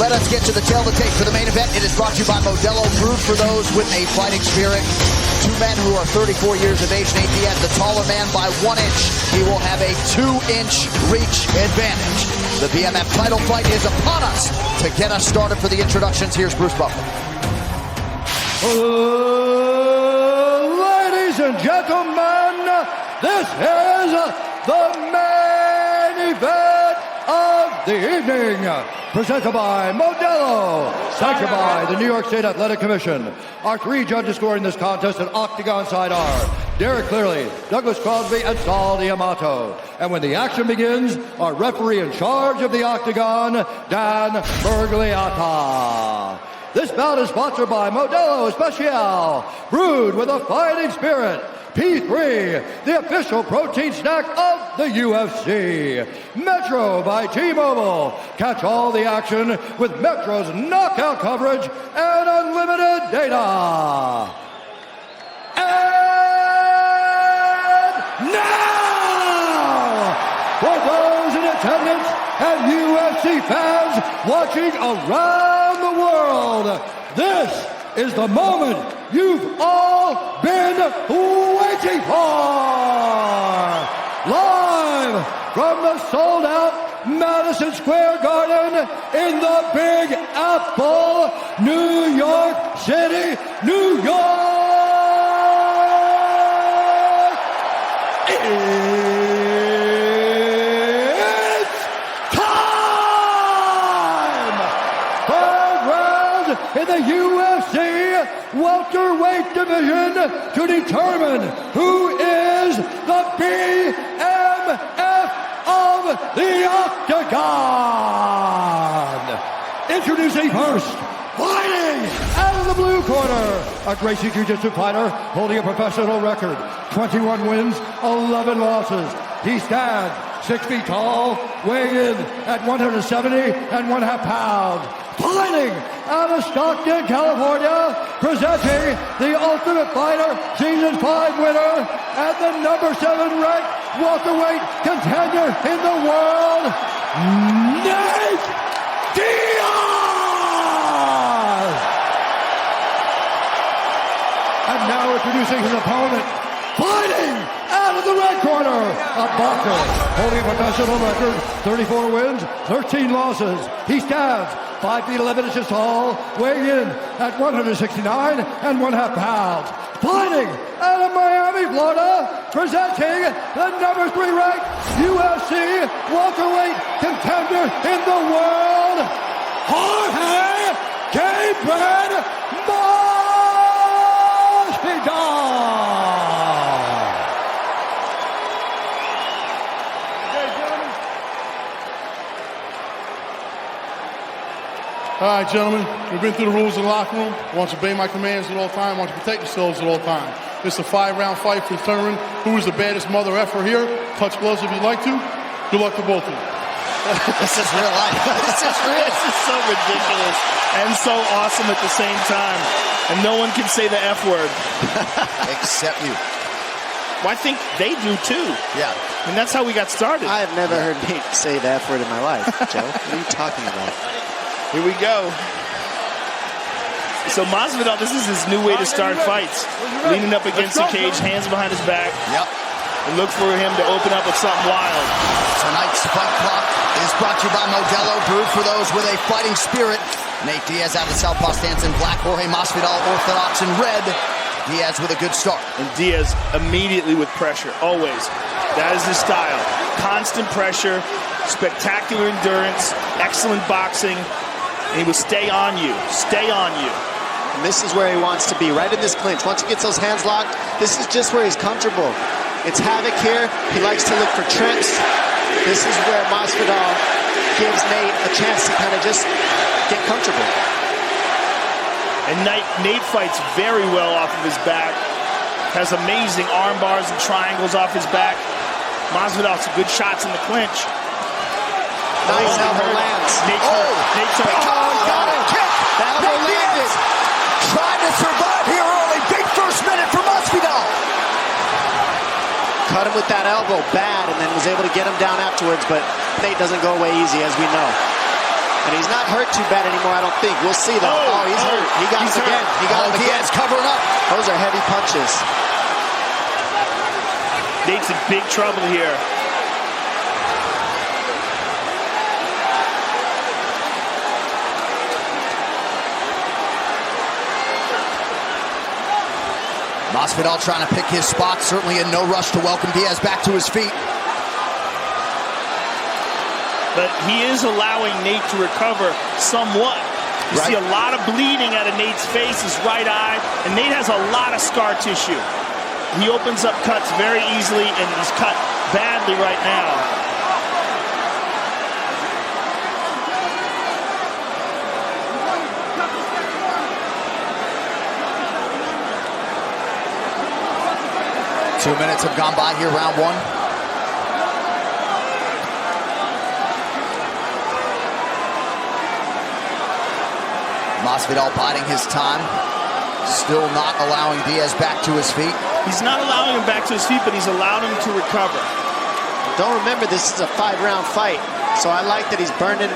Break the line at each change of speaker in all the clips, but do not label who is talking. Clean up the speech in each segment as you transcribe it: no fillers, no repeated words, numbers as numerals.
Let us get to the tail of the tape for the main event. It is brought to you by Modelo, brewed for those with a fighting spirit. Two men who are 34 years of age. Nate Diaz, the taller man by 1 inch. He will have a 2-inch reach advantage. The BMF title fight is upon us. To get us started for the introductions, here's Bruce Buffer.
Ladies and gentlemen, this is the main event of the evening. Presented by Modelo. Sanctioned by the New York State Athletic Commission. Our 3 judges scoring this contest at Octagon side are Derek Clearly, Douglas Crosby, and Saul D'Amato. And when the action begins, our referee in charge of the Octagon, Dan Bergliata. This bout is sponsored by Modelo Especial, brewed with a fighting spirit. P3, the official protein snack of the UFC. Metro by T-Mobile. Catch all the action with Metro's knockout coverage and unlimited data. And now, for those in attendance and UFC fans watching around the world, this is the moment you've all been waiting for! Live from the sold-out Madison Square Garden in the Big Apple, New York City, New York! It's time! Third round in the UFC welterweight division to determine who is the BMF of the Octagon. Introducing first, fighting out of the blue corner, a Gracie Jiu-Jitsu fighter holding a professional record, 21 wins, 11 losses. He stands 6 feet tall, weighing in at 170 1/2 pounds. Fighting out of Stockton, California, presenting the Ultimate Fighter Season 5 winner and the number 7 ranked welterweight contender in the world, Nate Diaz! And now introducing his opponent, fighting out of the red corner, a boxer holding a professional record, 34 wins, 13 losses. He stands 5 feet 11 inches tall, weighing in at 169 1/2 pounds. Fighting out of Miami, Florida, presenting the number 3 ranked UFC welterweight contender in the world, Jorge Masvidal.
All right, gentlemen, we've been through the rules in the locker room. I want you to obey my commands at all times. I want you to protect yourselves at all times. This is a 5-round fight for determining who is the baddest mother effer here. Touch gloves if you'd like to. Good luck to both of you.
This is real life. This is real.
This is so ridiculous and so awesome at the same time. And no one can say the F word.
Except you.
Well, I think they do too.
Yeah.
And that's how we got started.
I have never heard Nate say the F word in my life, Joe. What are you talking about?
Here we go. So Masvidal, this is his new way to start fights. Leaning up against the cage, hands behind his back.
Yep.
And look for him to open up with something wild.
Tonight's fight clock is brought to you by Modelo, brewed for those with a fighting spirit. Nate Diaz out of southpaw stance in black, Jorge Masvidal orthodox in red. Diaz with a good start.
And Diaz immediately with pressure, always. That is his style. Constant pressure, spectacular endurance, excellent boxing. And he will stay on you, stay on you.
And this is where he wants to be, right in this clinch. Once he gets those hands locked, this is just where he's comfortable. It's havoc here. He likes to look for trips. This is where Masvidal gives Nate a chance to kind of just get comfortable.
And Nate fights very well off of his back. Has amazing arm bars and triangles off his back. Masvidal some good shots in the clinch.
Nice elbow lands.
Nate's hurt.
Got it. Kick.
Elbow landed.
Trying to survive here early. Big first minute for Masvidal.
Cut him with that elbow bad and then was able to get him down afterwards, but Nate doesn't go away easy, as we know. And he's not hurt too bad anymore, I don't think. We'll see, though. Oh, he's hurt. He got him again. He got him again.
Diaz covering up.
Those are heavy punches.
Nate's in big trouble here.
Masvidal trying to pick his spot, certainly in no rush to welcome Diaz back to his feet.
But he is allowing Nate to recover somewhat. You see a lot of bleeding out of Nate's face, his right eye, and Nate has a lot of scar tissue. He opens up cuts very easily, and he's cut badly right now.
Two minutes have gone by here, round one. Masvidal biding his time, still not allowing Diaz back to his feet.
He's not allowing him back to his feet, but he's allowed him to recover.
Don't remember, this is a 5-round fight, so I like that he's burning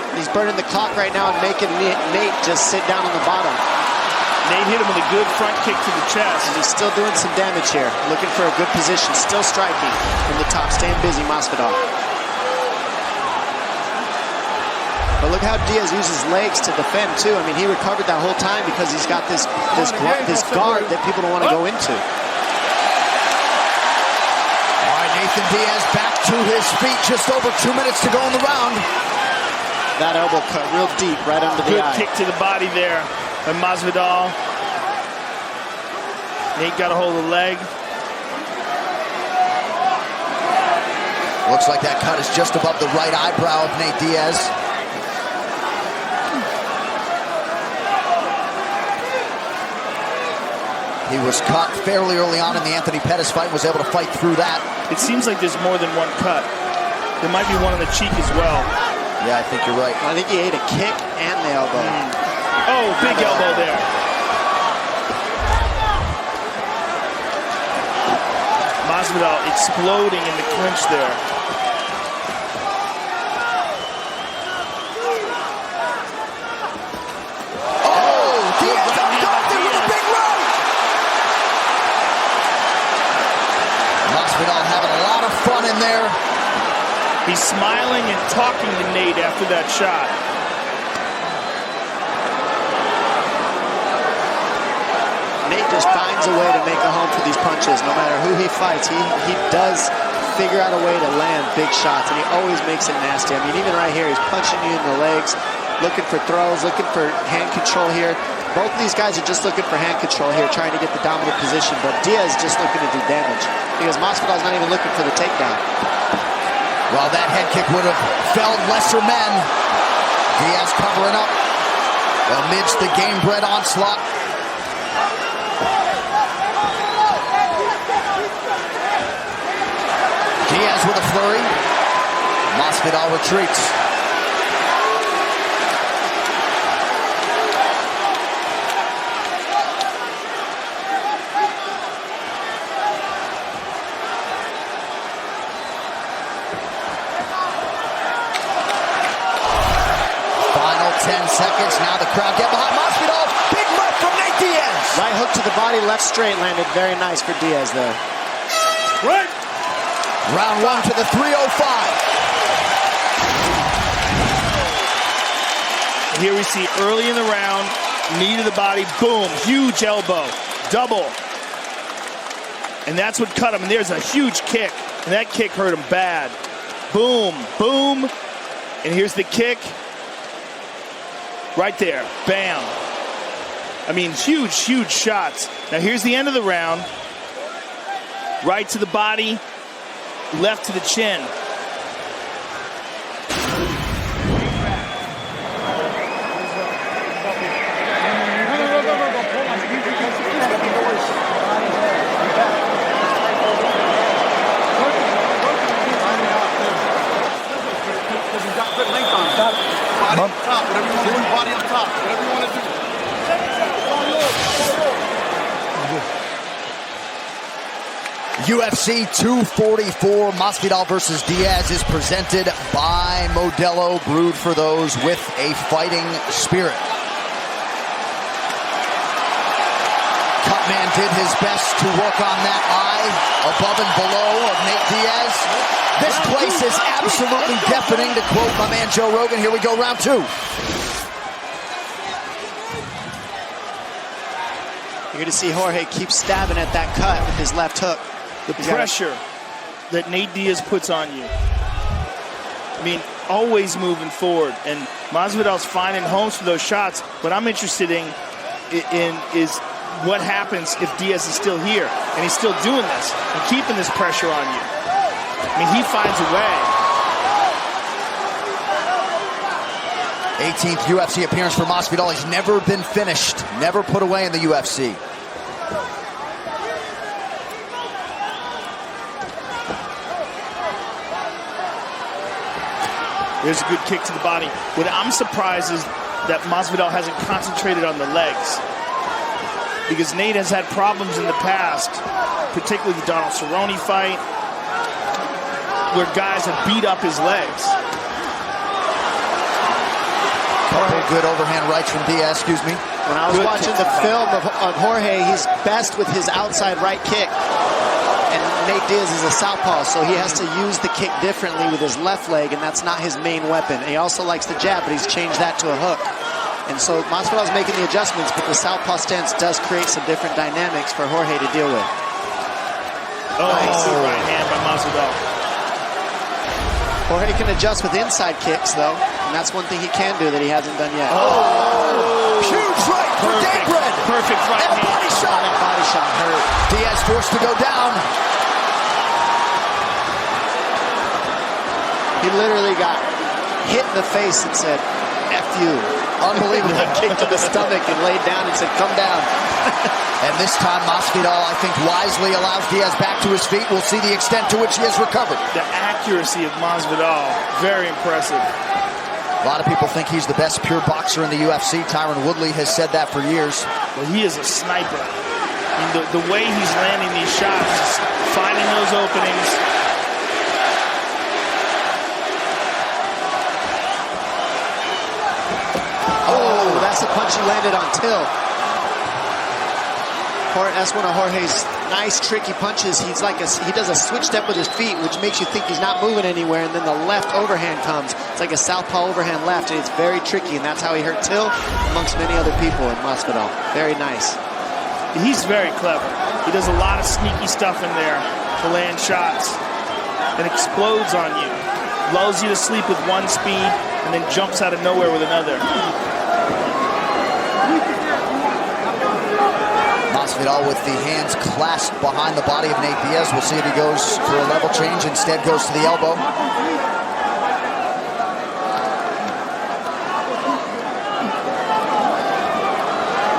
the clock right now and making Nate just sit down on the bottom.
Nate hit him with a good front kick to the chest.
And he's still doing some damage here, looking for a good position, still striking from the top, staying busy, Masvidal. But look how Diaz uses legs to defend, too. I mean, he recovered that whole time because he's got this guard that people don't want to go into.
All right, Nathan Diaz back to his feet. Just over 2 minutes to go in the round.
That elbow cut real deep right under the eye.
Good kick to the body there by Masvidal. Nate got a hold of the leg.
Looks like that cut is just above the right eyebrow of Nate Diaz. He was caught fairly early on in the Anthony Pettis fight, was able to fight through that.
It seems like there's more than one cut. There might be one on the cheek as well.
Yeah, I think you're right.
I think he ate a kick and the elbow.
Oh, big elbow there. Masvidal exploding in the clinch there.
Masvidal having a lot of fun in there.
He's smiling and talking to Nate after that shot.
Nate just finds a way to make a home for these punches. No matter who he fights, he does figure out a way to land big shots, and he always makes it nasty. I mean, even right here, he's punching you in the legs, looking for throws, looking for hand control here. Both of these guys are just looking for hand control here, trying to get the dominant position, but Diaz just looking to do damage because Masvidal's not even looking for the takedown.
Well, that head kick would have felled lesser men. Diaz covering up amidst the game-bred onslaught. Diaz with a flurry. Masvidal retreats. Final 10 seconds. Now the crowd get behind Masvidal. Big left from Nate Diaz.
Right hook to the body, left straight landed. Very nice for Diaz there.
Right.
Round one to the 305.
Here we see early in the round, knee to the body, boom, huge elbow, double. And that's what cut him. And there's a huge kick, and that kick hurt him bad. Boom, boom, and here's the kick. Right there, bam. I mean, huge, huge shots. Now here's the end of the round. Right to the body, left to the chin.
Body up top, whatever you want to do, body up top, whatever you want to do.
UFC 244, Masvidal versus Diaz is presented by Modelo, brewed for those with a fighting spirit. Cutman did his best to work on that eye above and below of Nate Diaz. This place is absolutely deafening, to quote my man Joe Rogan. Here we go, round two.
You're going to see Jorge keep stabbing at that cut with his left hook.
The pressure that Nate Diaz puts on you. I mean, always moving forward. And Masvidal's finding homes for those shots. What I'm interested in is what happens if Diaz is still here and he's still doing this and keeping this pressure on you. I mean, he finds a way.
18th UFC appearance for Masvidal. He's never been finished, never put away in the UFC.
There's a good kick to the body. What I'm surprised is that Masvidal hasn't concentrated on the legs, because Nate has had problems in the past, particularly the Donald Cerrone fight, where guys have beat up his legs.
Couple good overhand rights from Diaz, excuse me.
When I was watching the film of Jorge, he's best with his outside right kick. And Nate Diaz is a southpaw, so he has to use the kick differently with his left leg, and that's not his main weapon. And he also likes the jab, but he's changed that to a hook. And so Masvidal's making the adjustments, but the southpaw stance does create some different dynamics for Jorge to deal with.
Oh, nice. Right hand by Masvidal.
Jorge can adjust with inside kicks, though, and that's one thing he can do that he hasn't done yet.
Oh! Huge right for Daybread.
Perfect right
and a body shot.
That body shot hurt.
Diaz forced to go down.
He literally got hit in the face and said, F you.
Unbelievable.
Kick to the stomach and laid down and said, come down.
And this time, Masvidal, I think, wisely allows Diaz back to his feet. We'll see the extent to which he has recovered.
The accuracy of Masvidal, very impressive.
A lot of people think he's the best pure boxer in the UFC. Tyron Woodley has said that for years.
Well, he is a sniper. I mean, the way he's landing these shots, finding those openings.
Oh, that's the punch he landed on Till. That's one of Jorge's nice, tricky punches. He does a switch step with his feet, which makes you think he's not moving anywhere, and then the left overhand comes. It's like a southpaw overhand left, and it's very tricky, and that's how he hurt Till, amongst many other people in Masvidal. Very nice.
He's very clever. He does a lot of sneaky stuff in there to land shots and explodes on you. Lulls you to sleep with one speed, and then jumps out of nowhere with another.
Masvidal with the hands clasped behind the body of Nate Diaz. We'll see if he goes for a level change. Instead goes to the elbow.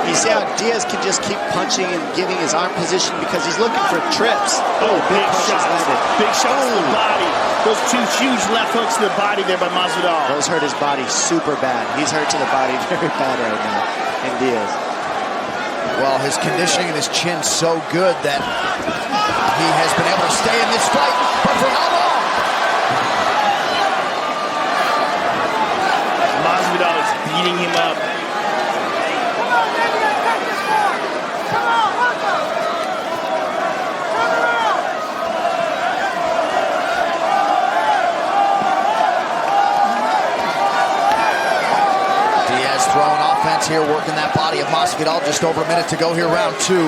You see how Diaz can just keep punching and giving his arm position because he's looking for trips.
Oh, big shots. Big shots to the body. Those two huge left hooks to the body there by Masvidal.
Those hurt his body super bad. He's hurt to the body very bad right now. And Diaz.
Well, his conditioning and his chin so good that he has been able to stay in this fight. But for how long?
Masvidal is beating him up.
Throwing offense here, working that body of Masvidal. Just over a minute to go here, round two.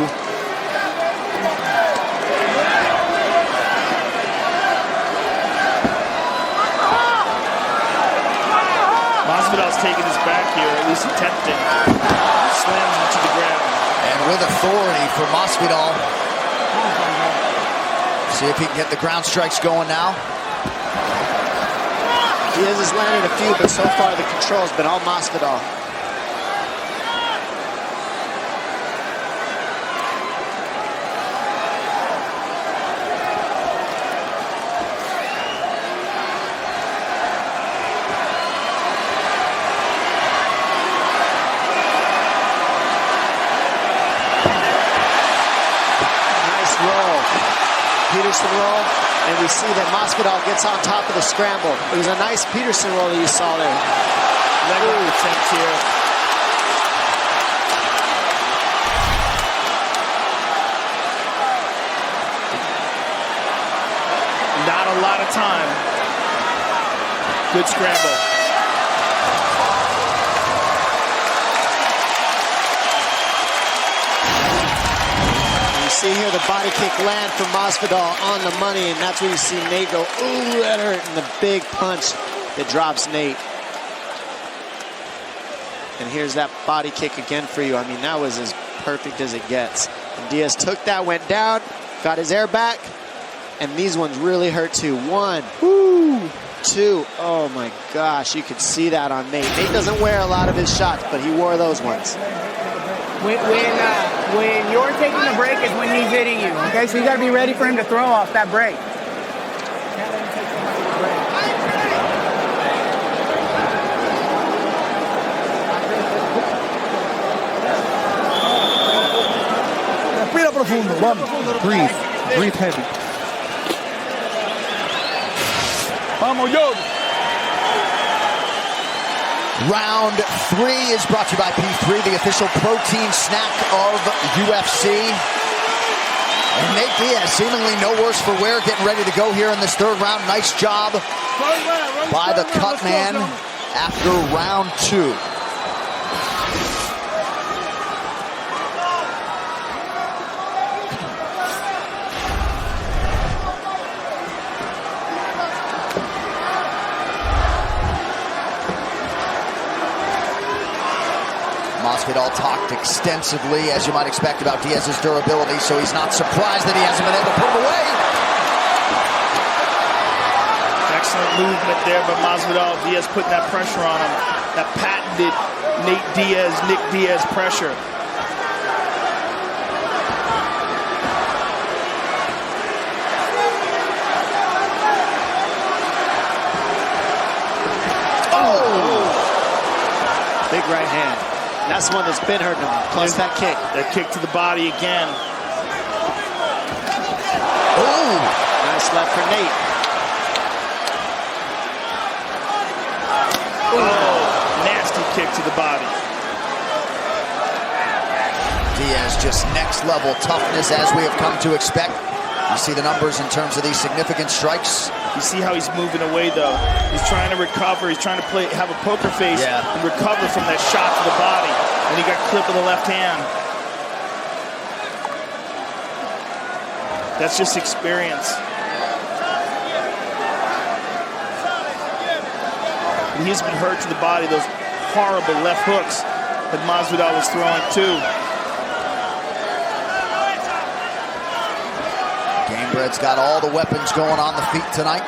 Masvidal's taking his back here, at least attempting. Slams him to the ground.
And with authority for Masvidal. See if he can get the ground strikes going now.
Diaz has landed a few, but so far the control's been all Masvidal. Peterson roll, and we see that Masvidal gets on top of the scramble. It was a nice Peterson roll that you saw there.
Leg up attempt here. Not a lot of time. Good scramble.
You see here the body kick land from Masvidal on the money, and that's where you see Nate go, ooh, that hurt, and the big punch that drops Nate. And here's that body kick again for you. I mean, that was as perfect as it gets. And Diaz took that, went down, got his air back, and these ones really hurt too. 1, 2, oh my gosh, you could see that on Nate. Nate doesn't wear a lot of his shots, but he wore those ones.
When you're taking the break is when he's hitting you, okay? So you got to be ready for him to throw off that break.
Respira profundo, vamos. Breathe heavy. Vamos, yo.
Round 3 is brought to you by P3, the official protein snack of UFC. And Nate Diaz seemingly no worse for wear, getting ready to go here in this 3rd round. Nice job by the cut man after round 2. Masvidal talked extensively, as you might expect, about Diaz's durability, so he's not surprised that he hasn't been able to put him away.
Excellent movement there by Masvidal. Diaz putting that pressure on him. That patented Nick Diaz pressure.
Big right hand. That's the one that's been hurting him, plus that kick.
That kick to the body again.
Ooh! Nice left for Nate.
Oh, nasty kick to the body.
Diaz just next level toughness, as we have come to expect. You see the numbers in terms of these significant strikes.
You see how he's moving away, though. He's trying to recover. He's trying to have a poker face and recover from that shot to the body. And he got clipped with the left hand. That's just experience. And he's been hurt to the body. Those horrible left hooks that Masvidal was throwing, too.
Gamebred's got all the weapons going on the feet tonight.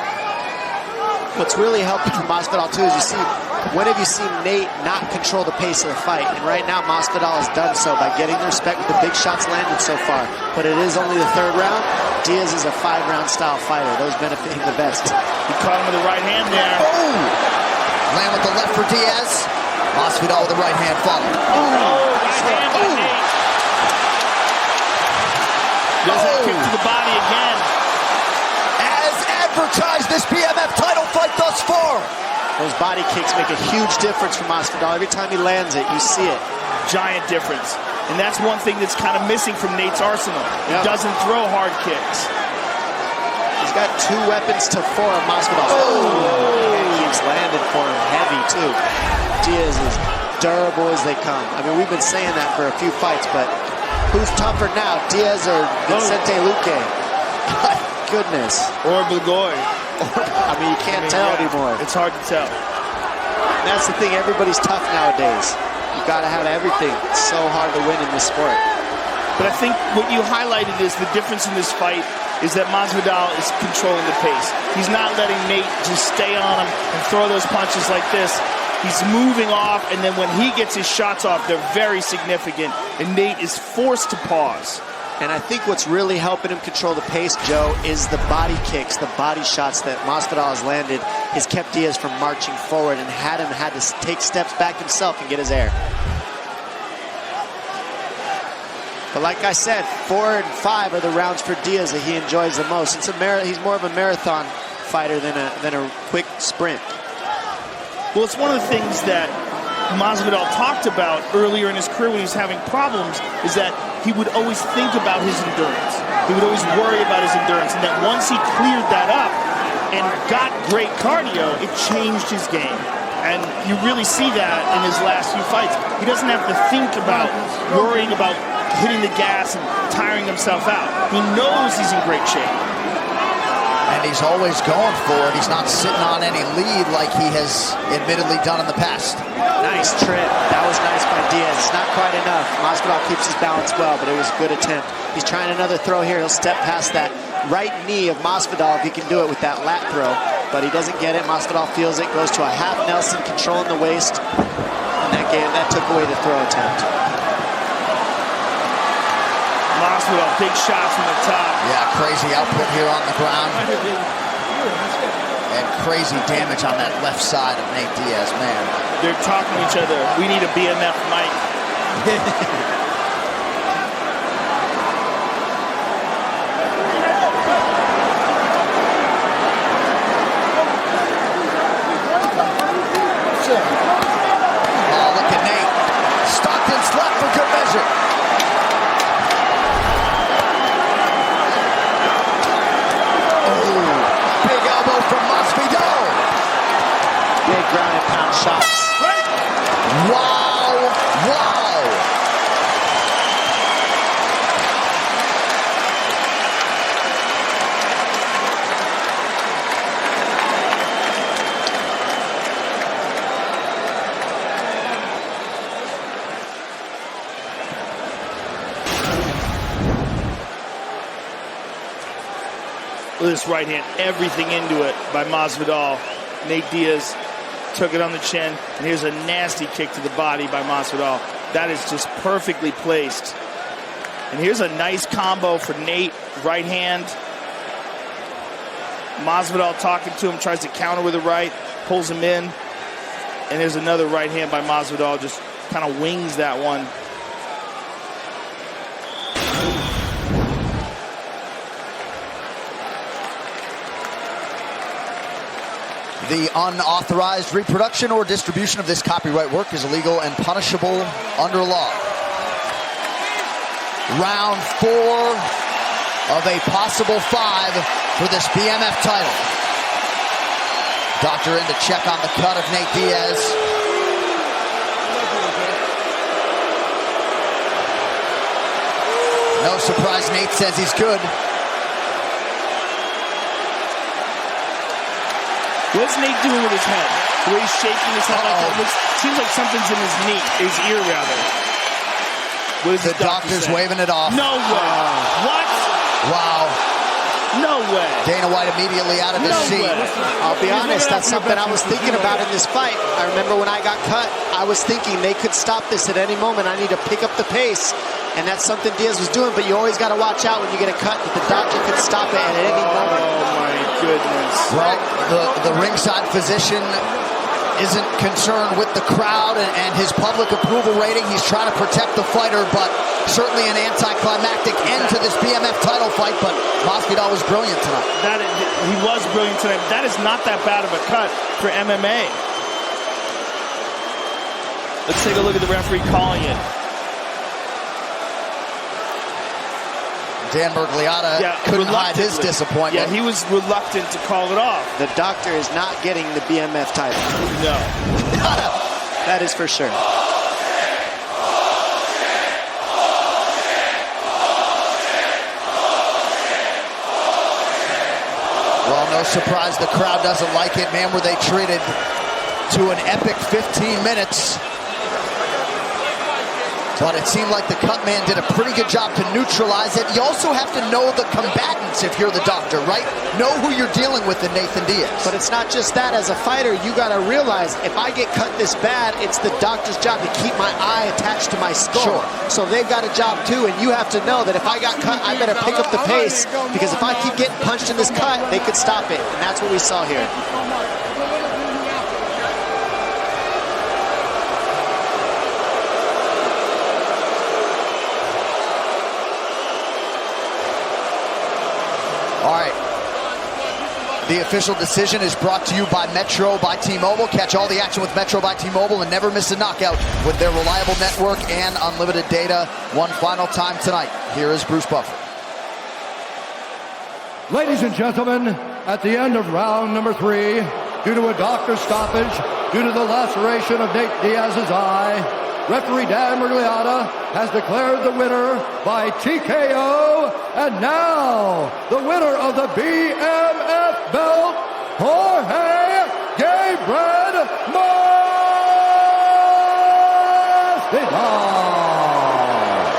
What's really helping for Masvidal too is you see, when have you seen Nate not control the pace of the fight? And right now Masvidal has done so by getting the respect with the big shots landed so far. But it is only the 3rd round. Diaz is a 5-round style fighter. Those benefiting the best.
He caught him with the right hand there.
Oh! Land with the left for Diaz. Masvidal with the right hand following.
Oh, right hand by Nate. There's that kick to the body again.
As advertised, this BMF title fight thus far.
Those body kicks make a huge difference for Masvidal. Every time he lands it, you see it.
Giant difference. And that's one thing that's kind of missing from Nate's arsenal. He doesn't throw hard kicks.
He's got 2 weapons to 4 of Masvidal. And keeps landing for him heavy, too. Diaz is durable as they come. I mean, we've been saying that for a few fights, but who's tougher now, Diaz or Vicente Luque? My goodness.
Or Blagoy.
I mean, you can't tell anymore.
It's hard to tell.
And that's the thing. Everybody's tough nowadays. You got to have everything. It's so hard to win in this sport.
But I think what you highlighted is the difference in this fight is that Masvidal is controlling the pace. He's not letting Nate just stay on him and throw those punches like this. He's moving off, and then when he gets his shots off, they're very significant, and Nate is forced to pause.
And I think what's really helping him control the pace, Joe, is the body kicks, the body shots that Masvidal has landed has kept Diaz from marching forward and had to take steps back himself and get his air. But like I said, 4 and 5 are the rounds for Diaz that he enjoys the most. He's more of a marathon fighter than a quick sprint.
Well, it's one of the things that Masvidal talked about earlier in his career when he was having problems, is that he would always think about his endurance. He would always worry about his endurance, and that once he cleared that up and got great cardio, it changed his game. And you really see that in his last few fights. He doesn't have to think about worrying about hitting the gas and tiring himself out. He knows he's in great shape.
And he's always going for it. He's not sitting on any lead like he has admittedly done in the past.
Nice trip. That was nice by Diaz. It's not quite enough. Masvidal keeps his balance well, but it was a good attempt. He's trying another throw here. He'll step past that right knee of Masvidal if he can do it with that lat throw. But he doesn't get it. Masvidal feels it, goes to a half Nelson, controlling the waist. And that took away the throw attempt.
Masvidal, big shots from the top.
Yeah, crazy output here on the ground. And crazy damage on that left side of Nate Diaz, man.
They're talking to each other. We need a BMF mic.
Oh, look at Nate. Stockton's left for good measure.
Big ground and pound shots.
Wow, wow.
With this right hand, everything into it by Masvidal. Nate Diaz took it on the chin, and here's a nasty kick to the body by Masvidal. That is just perfectly placed. And here's a nice combo for Nate, right hand. Masvidal talking to him, tries to counter with a right, pulls him in. And there's another right hand by Masvidal, just kind of wings that one.
The unauthorized reproduction or distribution of this copyright work is illegal and punishable under law. Round 4 of a possible 5 for this BMF title. Doctor in to check on the cut of Nate Diaz. No surprise, Nate says he's good.
What's Nate doing with his head? The way he's shaking his head like that. Seems like something's in his knee, his ear rather. What does
the doctor's waving it off.
No way. What?
Wow.
No way.
Dana White immediately out of his seat.
I'll be honest, that's something I was thinking about in this fight. I remember when I got cut, I was thinking they could stop this at any moment. I need to pick up the pace. And that's something Diaz was doing, but you always got to watch out when you get a cut that the doctor could stop it at any moment.
Oh my goodness.
Well, the ringside physician isn't concerned with the crowd and his public approval rating. He's trying to protect the fighter, but certainly an anticlimactic end to this BMF title fight. But Masvidal was brilliant tonight.
He was brilliant tonight. That is not that bad of a cut for MMA. Let's take a look at the referee calling it.
Dan Bergliotta couldn't hide his disappointment.
Yeah, he was reluctant to call it off.
The doctor is not getting the BMF title.
No.
That is for sure.
Well, no surprise the crowd doesn't like it. Man, were they treated to an epic 15 minutes. But it seemed like the cut man did a pretty good job to neutralize it. You also have to know the combatants if you're the doctor, right? Know who you're dealing with in Nathan Diaz.
But it's not just that. As a fighter, you got to realize if I get cut this bad, it's the doctor's job to keep my eye attached to my skull. Sure. So they've got a job too, and you have to know that if I got cut, I better pick up the pace, because if I keep getting punched in this cut, they could stop it. And that's what we saw here.
The official decision is brought to you by Metro by T-Mobile. Catch all the action with Metro by T-Mobile and never miss a knockout with their reliable network and unlimited data. One final time tonight. Here is Bruce Buffer.
Ladies and gentlemen, at the end of round number 3, due to a doctor's stoppage, due to the laceration of Nate Diaz's eye, referee Dan Mergliata has declared the winner by TKO, and now the winner of the BMF belt, Jorge Gabriel Masvidal.